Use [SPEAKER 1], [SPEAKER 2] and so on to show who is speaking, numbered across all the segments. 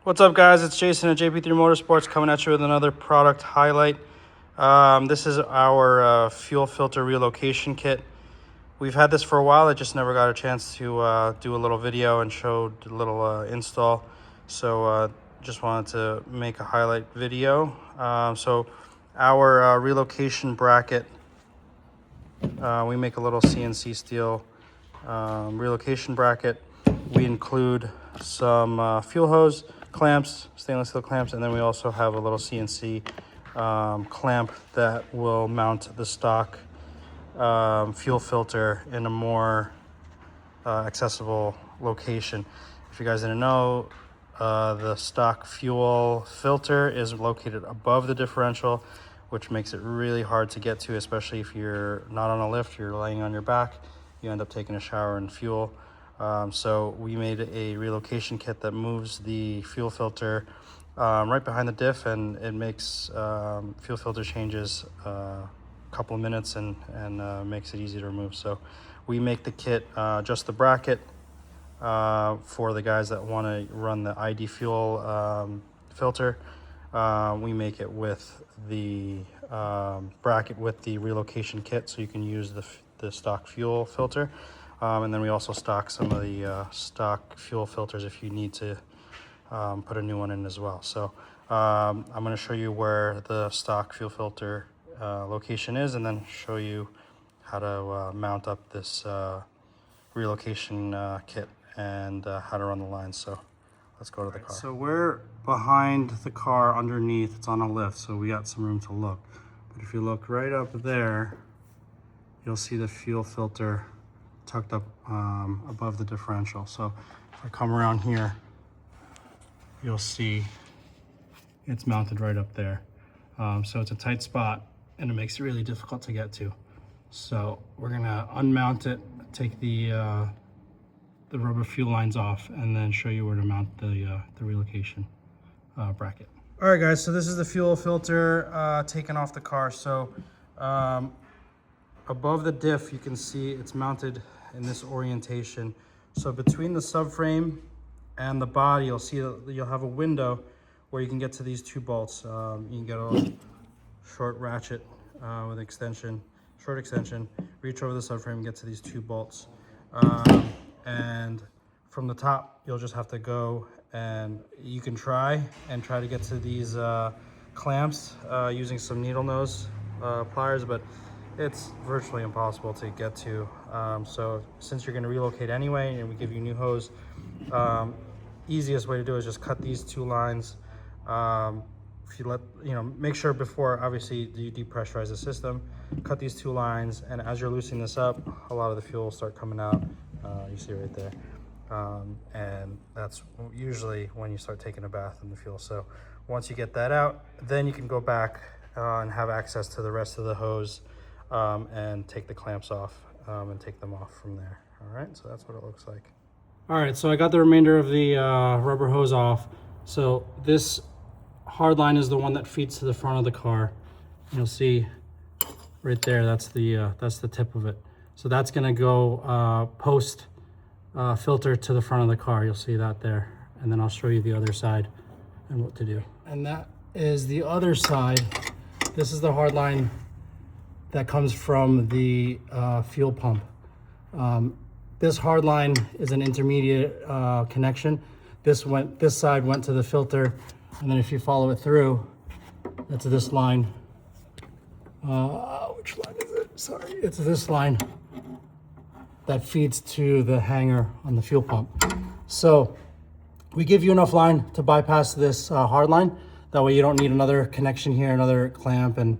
[SPEAKER 1] What's up, guys? It's Jason at JP3 Motorsports coming at you with another product highlight. This is our fuel filter relocation kit. We've had this for a while. I just never got a chance to do a little video and show a little install. So just wanted to make a highlight video. So our relocation bracket, we make a little CNC steel relocation bracket. We include some fuel hose, clamps, stainless steel clamps, and then we also have a little CNC clamp that will mount the stock fuel filter in a more accessible location. If you guys didn't know, the stock fuel filter is located above the differential, which makes it really hard to get to, especially if you're not on a lift, you're laying on your back, you end up taking a shower and fuel. So we made a relocation kit that moves the fuel filter right behind the diff, and it makes fuel filter changes a couple of minutes and makes it easy to remove. So we make the kit, just the bracket, for the guys that want to run the ID fuel filter. We make it with the bracket with the relocation kit, so you can use the stock fuel filter. And then we also stock some of the stock fuel filters if you need to put a new one in as well. So I'm going to show you where the stock fuel filter location is, and then show you how to mount up this relocation kit and how to run the lines. So let's go to the car. So we're behind the car underneath. It's on a lift, so we got some room to look. But if you look right up there, you'll see the fuel filter tucked up above the differential. So if I come around here, you'll see it's mounted right up there. So it's a tight spot and it makes it really difficult to get to. So we're gonna unmount it, take the rubber fuel lines off, and then show you where to mount the relocation bracket. All right, guys, so this is the fuel filter taken off the car. So above the diff, you can see it's mounted in this orientation. So between the subframe and the body, you'll see that you'll have a window where you can get to these two bolts. You can get a short ratchet with extension, short extension, reach over the subframe and get to these two bolts. And from the top, you'll just have to go, and you can try to get to these clamps using some needle nose pliers, but it's virtually impossible to get to. So since you're going to relocate anyway and we give you new hose, easiest way to do it is just cut these two lines. If you make sure before, obviously, you depressurize the system, cut these two lines, and as you're loosening this up, a lot of the fuel will start coming out. You see right there. And that's usually when you start taking a bath in the fuel. So once you get that out, then you can go back and have access to the rest of the hose, and take the clamps off and take them off from there. All right, so that's what it looks like. All right, so I got the remainder of the rubber hose off. So this hard line is the one that feeds to the front of the car. You'll see right there, that's the tip of it. So that's gonna go post filter to the front of the car. You'll see that there. And then I'll show you the other side and what to do. And that is the other side. This is the hard line that comes from the fuel pump. This hard line is an intermediate connection. This side went to the filter, and then if you follow it through, that's this line. Which line is it? Sorry, it's this line that feeds to the hanger on the fuel pump. So we give you enough line to bypass this hard line. That way you don't need another connection here, another clamp and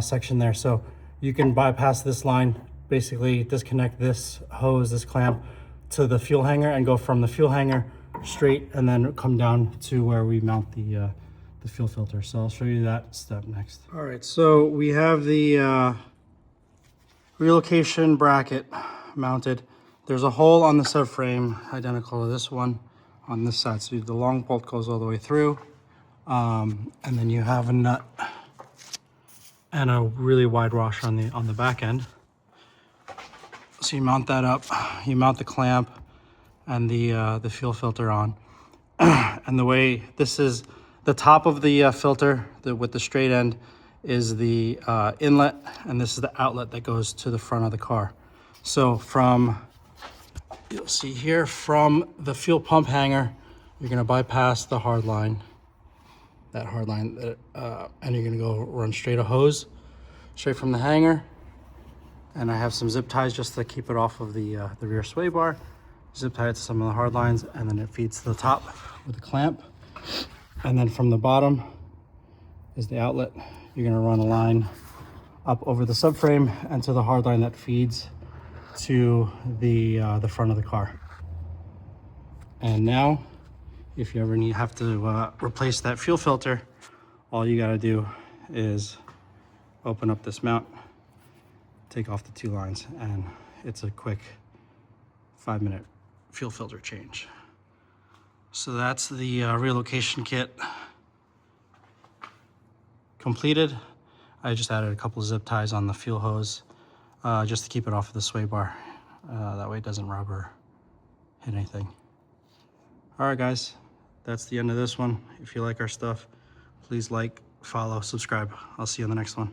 [SPEAKER 1] section there. So you can bypass this line, basically disconnect this hose, this clamp, to the fuel hanger and go from the fuel hanger straight and then come down to where we mount the fuel filter. So I'll show you that step next. All right, so we have the relocation bracket mounted. There's a hole on the subframe identical to this one on this side. So the long bolt goes all the way through. And then you have a nut and a really wide washer on the back end. So you mount that up, you mount the clamp and the fuel filter on. And the way this is, the top of the filter with the straight end is the inlet, and this is the outlet that goes to the front of the car. So you'll see here, from the fuel pump hanger, you're gonna bypass the hard line, and you're gonna go run straight a hose, straight from the hanger. And I have some zip ties just to keep it off of the rear sway bar. Zip tie it to some of the hard lines, and then it feeds to the top with a clamp. And then from the bottom is the outlet. You're gonna run a line up over the subframe and to the hard line that feeds to the front of the car. And now, if you ever have to replace that fuel filter, all you gotta do is open up this mount, take off the 2 lines, and it's a quick 5-minute fuel filter change. So that's the relocation kit completed. I just added a couple of zip ties on the fuel hose just to keep it off of the sway bar. That way it doesn't rub or hit anything. All right, guys, that's the end of this one. If you like our stuff, please like, follow, subscribe. I'll see you on the next one.